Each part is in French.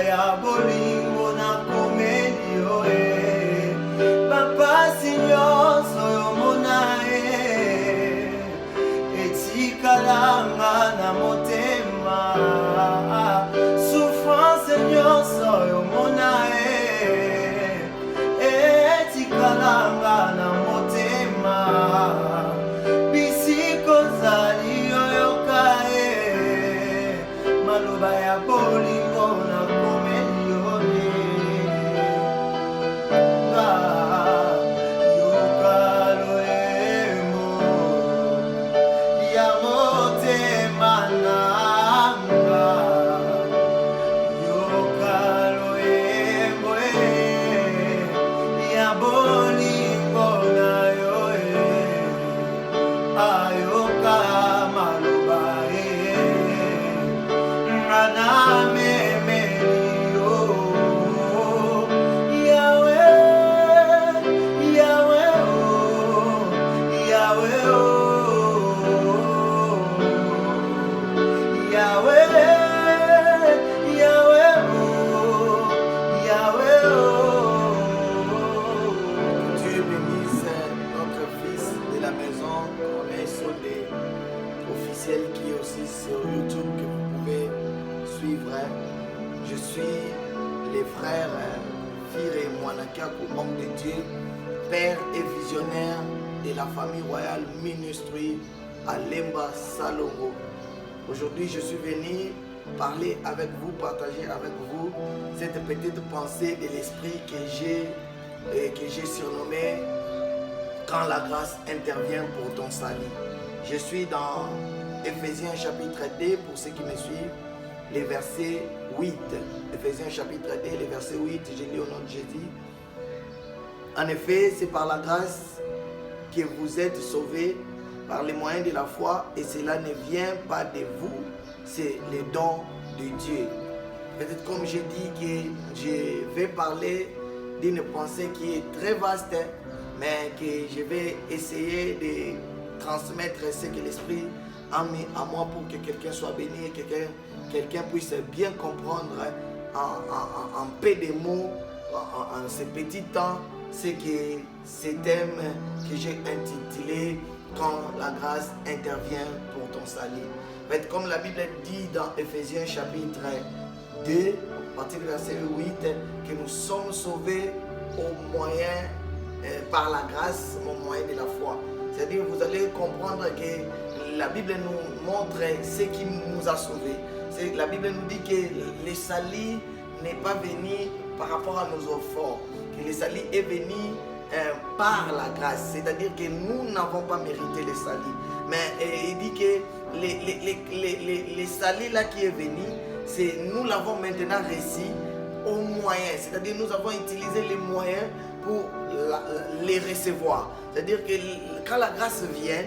ya bolingo na komeli yo bapasi nyonso yomona etikalanga na motema souffrance nyonso yomona etikalanga na motema bisiko zali yoyoka maloba ya bolingo na komeli yo yoka loemo ya motema nanga yoka loemo ya bolingo na yo ayoka maloba ngana memeli yo Yahweh Yahweh oh Yahweh oh Yahweh Yahweh oh Yahweh oh. Que Dieu bénisse notre fils de la maison, Corneille Soldé, officiel qui est aussi sur YouTube que vous pouvez suivre. Je suis les frères Fire et Mwanakaku, homme de Dieu, père et visionnaire de la famille royale Ministry à Lemba Salongo. Aujourd'hui, je suis venu parler avec vous, partager avec vous cette petite pensée de l'esprit que j'ai surnommée quand la grâce intervient pour ton salut. Je suis dans Ephésiens chapitre 2 pour ceux qui me suivent, les versets 8. Ephésiens chapitre 2, les versets 8, je lis au nom de Jésus. En effet, c'est par la grâce que vous êtes sauvés par les moyens de la foi, et cela ne vient pas de vous, c'est le don de Dieu. Peut-être comme j'ai dit que je vais parler d'une pensée qui est très vaste, mais que je vais essayer de transmettre ce que l'Esprit a mis à moi pour que quelqu'un soit béni et que quelqu'un puisse bien comprendre en peu de mots, en ce petit temps, ce thème que j'ai intitulé quand la grâce intervient pour ton salut. En fait, comme la Bible dit dans Ephésiens chapitre 2, à partir du verset 8, que nous sommes sauvés au moyen, par la grâce, au moyen de la foi. C'est-à-dire, vous allez comprendre que la Bible nous montre ce qui nous a sauvés. La Bible nous dit que le salut n'est pas venu par rapport à nos efforts, que le salut est venu par la grâce, c'est-à-dire que nous n'avons pas mérité le salut, mais il dit que le salut là qui est venu, nous l'avons maintenant reçu au moyen, c'est-à-dire nous avons utilisé les moyens pour les recevoir. C'est-à-dire que quand la grâce vient,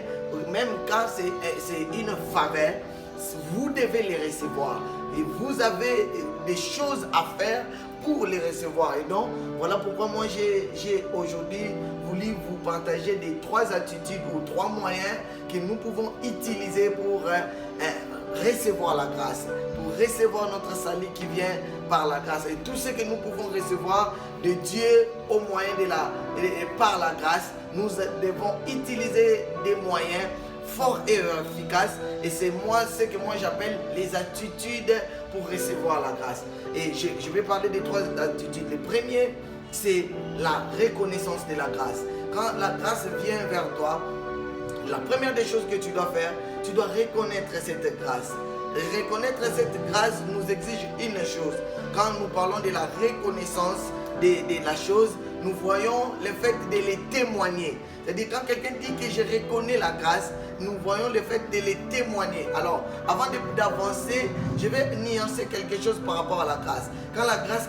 même quand c'est une faveur, vous devez les recevoir et vous avez des choses à faire pour les recevoir. Et donc, voilà pourquoi moi j'ai aujourd'hui voulu vous partager des 3 attitudes ou 3 moyens que nous pouvons utiliser pour recevoir la grâce, pour recevoir notre salut qui vient par la grâce. Et tout ce que nous pouvons recevoir de Dieu au moyen par la grâce, nous devons utiliser des moyens forts et efficaces. Et c'est ce que moi j'appelle les attitudes pour recevoir la grâce. Et je vais parler des 3 attitudes. Le premier, c'est la reconnaissance de la grâce. Quand la grâce vient vers toi, la première des choses que tu dois faire, tu dois reconnaître cette grâce. Reconnaître cette grâce nous exige une chose. Quand nous parlons de la reconnaissance de la chose, nous voyons le fait de les témoigner. C'est-à-dire quand quelqu'un dit que je reconnais la grâce, nous voyons le fait de les témoigner. Alors, avant d'avancer, je vais nuancer quelque chose par rapport à la grâce. Quand la grâce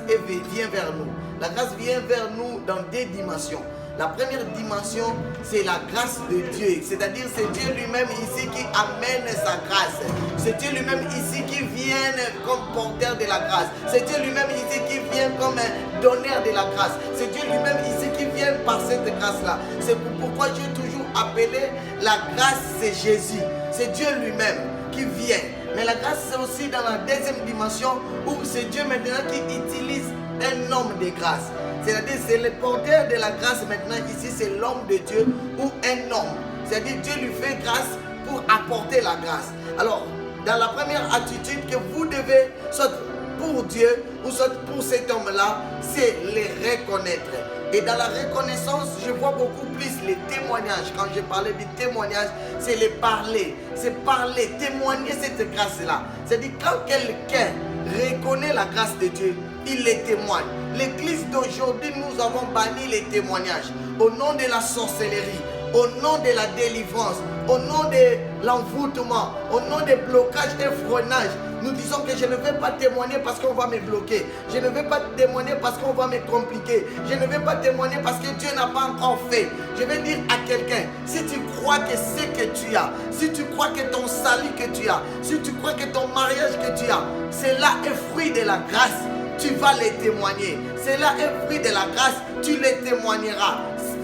vient vers nous, la grâce vient vers nous dans 2 dimensions. La première dimension, c'est la grâce de Dieu. C'est-à-dire, c'est Dieu lui-même ici qui amène sa grâce. C'est Dieu lui-même ici qui vient comme porteur de la grâce. C'est Dieu lui-même ici qui vient comme donneur de la grâce. C'est Dieu lui-même ici qui vient par cette grâce-là. C'est pourquoi j'ai toujours appelé la grâce, c'est Jésus. C'est Dieu lui-même qui vient. Mais la grâce, c'est aussi dans la deuxième dimension où c'est Dieu maintenant qui utilise un homme de grâce. C'est-à-dire, c'est le porteur de la grâce maintenant. Ici, c'est l'homme de Dieu ou un homme. C'est-à-dire, Dieu lui fait grâce pour apporter la grâce. Alors, dans la première attitude que vous devez, soit pour Dieu ou soit pour cet homme-là, c'est les reconnaître. Et dans la reconnaissance, je vois beaucoup plus les témoignages. Quand je parlais du témoignage, c'est les parler. C'est parler, témoigner cette grâce-là. C'est-à-dire, quand quelqu'un reconnaît la grâce de Dieu, il les témoigne. L'église d'aujourd'hui, nous avons banni les témoignages. Au nom de la sorcellerie, au nom de la délivrance, au nom de l'envoûtement, au nom des blocages et freinages, nous disons que je ne vais pas témoigner parce qu'on va me bloquer. Je ne vais pas témoigner parce qu'on va me compliquer. Je ne vais pas témoigner parce que Dieu n'a pas encore fait. Je vais dire à quelqu'un, si tu crois que ce que tu as, si tu crois que ton salut que tu as, si tu crois que ton mariage que tu as, c'est là un fruit de la grâce, tu vas les témoigner. C'est là un fruit de la grâce, tu les témoigneras.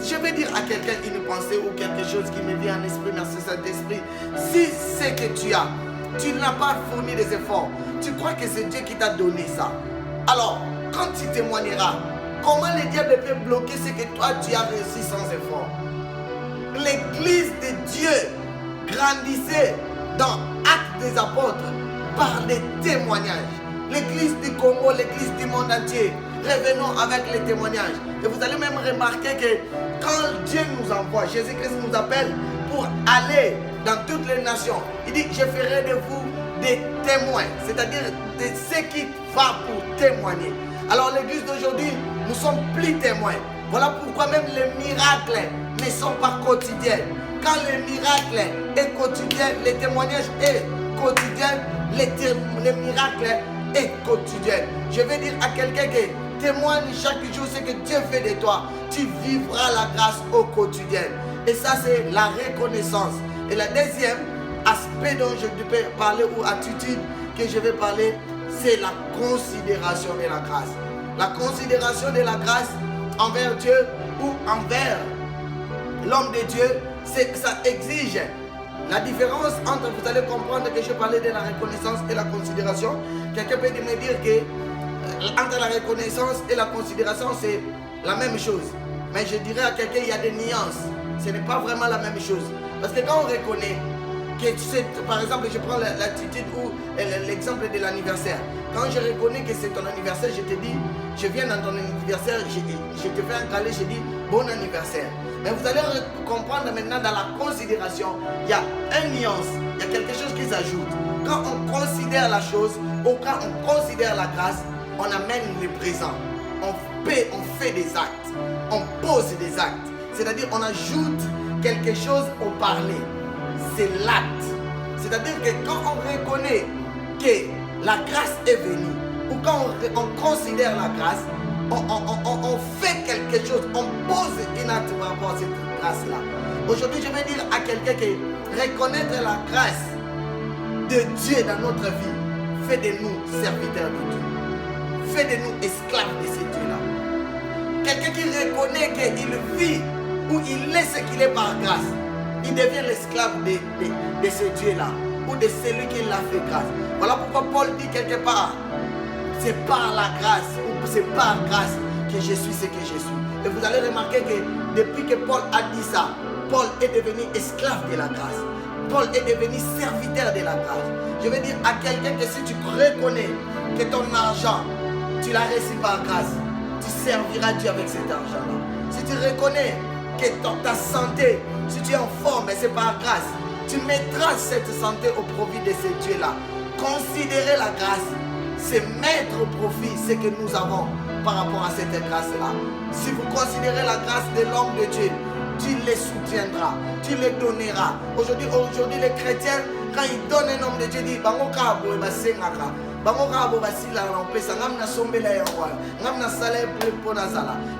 Je vais dire à quelqu'un une pensée ou quelque chose qui me vient en esprit, merci Saint-Esprit. Si c'est que tu as, tu n'as pas fourni des efforts, tu crois que c'est Dieu qui t'a donné ça. Alors, quand tu témoigneras, comment le diable peut bloquer ce que toi tu as réussi sans effort? L'église de Dieu grandissait dans Actes des Apôtres par des témoignages. L'église du Congo, l'église du monde entier, revenons avec les témoignages. Et vous allez même remarquer que quand Dieu nous envoie, Jésus-Christ nous appelle pour aller dans toutes les nations. Il dit, je ferai de vous des témoins, c'est-à-dire de ceux qui vont pour témoigner. Alors l'église d'aujourd'hui, nous sommes plus témoins. Voilà pourquoi même les miracles ne sont pas quotidiens. Quand le miracle est quotidien, le témoignage est quotidien, le miracle est quotidien. Je vais dire à quelqu'un qui témoigne chaque jour ce que Dieu fait de toi. Tu vivras la grâce au quotidien. Et ça, c'est la reconnaissance. Et le deuxième aspect dont je peux parler ou attitude que je vais parler, c'est la considération de la grâce. La considération de la grâce envers Dieu ou envers l'homme de Dieu, c'est que ça exige. La différence entre, vous allez comprendre que je parlais de la reconnaissance et la considération. Quelqu'un peut me dire que entre la reconnaissance et la considération, c'est la même chose. Mais je dirais à quelqu'un, il y a des nuances. Ce n'est pas vraiment la même chose. Parce que quand on reconnaît que c'est, par exemple, je prends l'attitude ou l'exemple de l'anniversaire. Quand je reconnais que c'est ton anniversaire, je te dis, je viens dans ton anniversaire, je te fais un câlin, je dis bon anniversaire. Mais vous allez comprendre maintenant dans la considération, il y a une nuance, il y a quelque chose qui s'ajoute. Quand on considère la chose ou quand on considère la grâce, on amène le présent. On fait des actes, on pose des actes. C'est-à-dire on ajoute quelque chose au parler. C'est l'acte. C'est-à-dire que quand on reconnaît que la grâce est venue, ou quand on considère la grâce, on fait quelque chose, on pose une acte par rapport à cette grâce-là. Aujourd'hui, je vais dire à quelqu'un que reconnaître la grâce de Dieu dans notre vie fait de nous serviteurs de Dieu, fait de nous esclaves de ce Dieu-là. Quelqu'un qui reconnaît qu'il vit ou il est ce qu'il est par grâce, il devient l'esclave de ce Dieu-là ou de celui qui l'a fait grâce. Voilà pourquoi Paul dit quelque part, c'est par la grâce ou c'est par grâce que je suis ce que je suis. Et vous allez remarquer que depuis que Paul a dit ça, Paul est devenu esclave de la grâce. Paul est devenu serviteur de la grâce. Je veux dire à quelqu'un que si tu reconnais que ton argent, tu l'as reçu par grâce, tu serviras Dieu avec cet argent-là. Si tu reconnais que ta santé, si tu es en forme, c'est par grâce, tu mettras cette santé au profit de ce Dieu-là. Considérer la grâce, c'est mettre au profit ce que nous avons par rapport à cette grâce-là. Si vous considérez la grâce de l'homme de Dieu, tu les soutiendras, tu les donneras. Aujourd'hui, les chrétiens, quand ils donnent un homme de Dieu, ils disent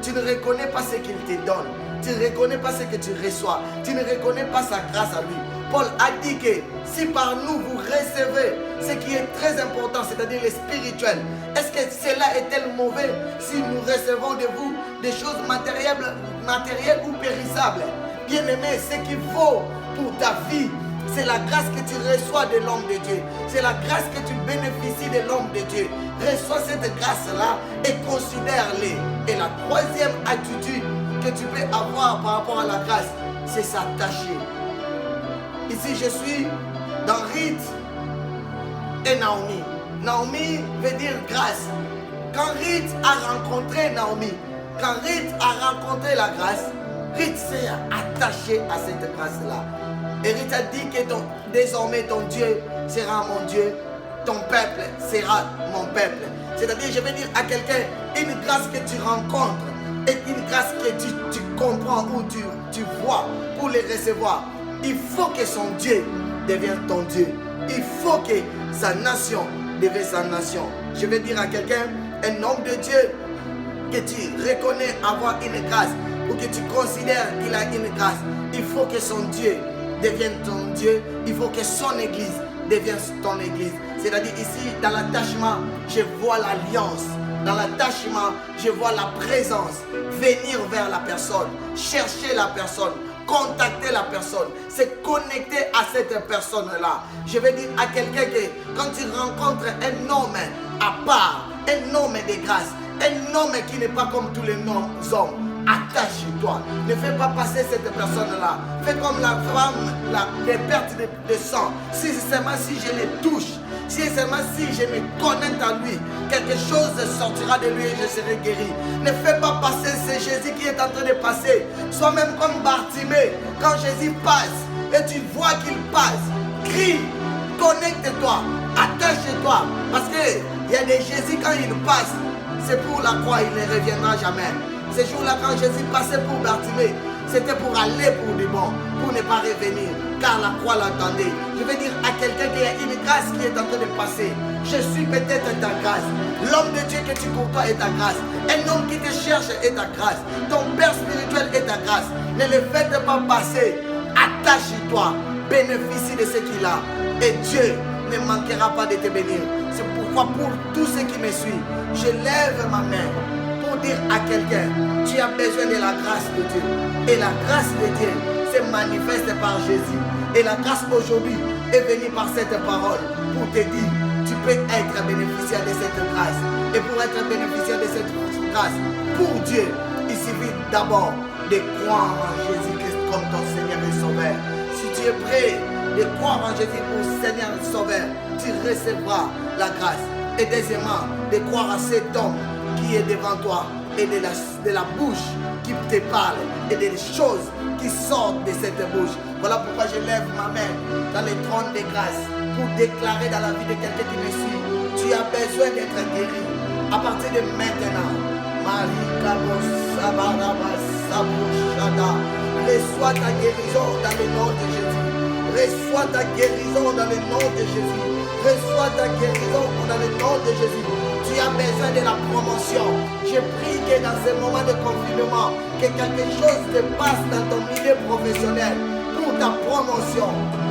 tu ne reconnais pas ce qu'il te donne. Tu ne reconnais pas ce que tu reçois. Tu ne reconnais pas sa grâce à lui. Paul a dit que si par nous vous recevez ce qui est très important, c'est-à-dire le spirituel, est-ce que cela est-elle mauvais si nous recevons de vous des choses matérielles ou périssables? Bien-aimé, ce qui vaut pour ta vie C'est la grâce que tu reçois de l'homme de Dieu. C'est la grâce que tu bénéficies de l'homme de Dieu. Reçois cette grâce-là et considère-les. Et la troisième attitude que tu peux avoir par rapport à la grâce, c'est s'attacher. Ici, je suis dans Ruth et Naomi. Naomi veut dire grâce. Quand Ruth a rencontré Naomi, quand Ruth a rencontré la grâce, Ruth s'est attachée à cette grâce-là. Et Ruth a dit que désormais ton Dieu sera mon Dieu, ton peuple sera mon peuple. C'est-à-dire, je vais dire à quelqu'un, une grâce que tu rencontres et une grâce que tu comprends ou tu vois pour les recevoir. Il faut que son Dieu devienne ton Dieu. Il faut que sa nation devienne sa nation. Je vais dire à quelqu'un, un homme de Dieu que tu reconnais avoir une grâce ou que tu considères qu'il a une grâce, il faut que son Dieu devienne ton Dieu. Il faut que son église devienne ton église. C'est-à-dire ici, dans l'attachement, je vois l'alliance. Dans l'attachement, je vois la présence. Venir vers la personne, chercher la personne, contacter la personne, se connecter à cette personne-là. Je vais dire à quelqu'un que quand tu rencontres un homme à part, un homme de grâce, un homme qui n'est pas comme tous les hommes, attache-toi. Ne fais pas passer cette personne-là. Fais comme la femme, les pertes de sang. Si seulement si je les touche, si seulement si je me connecte à lui, quelque chose sortira de lui et je serai guéri. Ne fais pas passer, c'est Jésus qui est en train de passer. Sois même comme Bartimée. Quand Jésus passe et tu vois qu'il passe, crie, connecte-toi, attache-toi. Parce qu'il y a des Jésus quand il passe, c'est pour la croix, il ne reviendra jamais. Ce jour-là, quand Jésus passait pour Bartimée, c'était pour aller pour du bon, pour ne pas revenir, car la croix l'attendait. Je vais dire à quelqu'un qu'il y a une grâce qui est en train de passer. Je suis peut-être ta grâce. L'homme de Dieu que tu côtoies est ta grâce. Un homme qui te cherche est ta grâce. Ton père spirituel est ta grâce. Ne le faites pas passer. Attache-toi. Bénéficie de ce qu'il a. Et Dieu ne manquera pas de te bénir. C'est pourquoi pour tous ceux qui me suivent, je lève ma main pour dire à quelqu'un, tu as besoin de la grâce de Dieu. Et la grâce de Dieu se manifeste par Jésus. Et la grâce aujourd'hui est venue par cette parole pour te dire, tu peux être bénéficiaire de cette grâce. Et pour être bénéficiaire de cette grâce, pour Dieu, il suffit d'abord de croire en Jésus-Christ comme ton Seigneur et Sauveur. Si tu es prêt de croire en Jésus pour Seigneur et Sauveur, tu recevras la grâce. Et deuxièmement, de croire à cet homme qui est devant toi et de la bouche qui te parle et des choses qui sortent de cette bouche. Voilà pourquoi je lève ma main dans le trône de grâce pour déclarer dans la vie de quelqu'un qui me suit, tu as besoin d'être guéri à partir de maintenant. Reçois ta guérison dans le nom de Jésus. Reçois ta guérison dans le nom de Jésus. Reçois ta guérison dans le nom de Jésus. Tu as besoin de la promotion. Je prie que dans ce moment de confinement, que quelque chose te passe dans ton milieu professionnel pour ta promotion.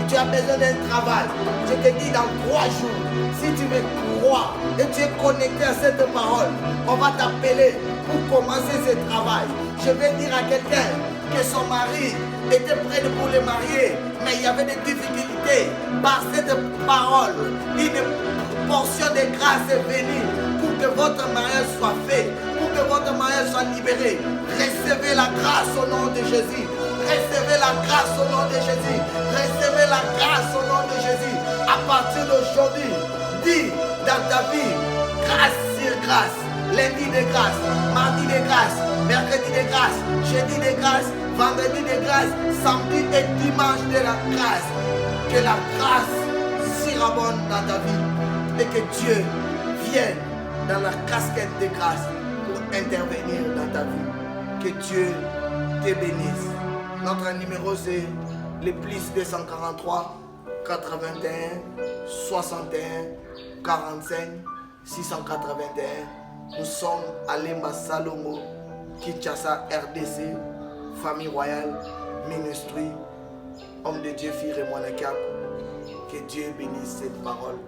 Tu as besoin d'un travail. Je te dis dans 3 jours, si tu me crois et tu es connecté à cette parole, on va t'appeler pour commencer ce travail. Je vais dire à quelqu'un que son mari était prêt pour le marier, mais il y avait des difficultés. Par cette parole, une portion de grâce est venue pour que votre mariage soit fait, pour que votre mariage soit libéré. Recevez la grâce au nom de Jésus. Recevez la grâce au nom de Jésus. Recevez la grâce au nom de Jésus. À partir d'aujourd'hui, dis dans ta vie, grâce sur grâce. Lundi de grâce, mardi de grâce, mercredi de grâce, jeudi de grâce, vendredi de grâce, samedi et dimanche de la grâce. Que la grâce surabonde dans ta vie et que Dieu vienne dans la casquette de grâce pour intervenir dans ta vie. Que Dieu te bénisse. Notre numéro c'est le plus 243 81 61 45 681. Nous sommes à Lemba Salomo, Kinshasa, RDC, Famille Royale, Ministry, Homme de Dieu, Fille et Monacac. Que Dieu bénisse cette parole.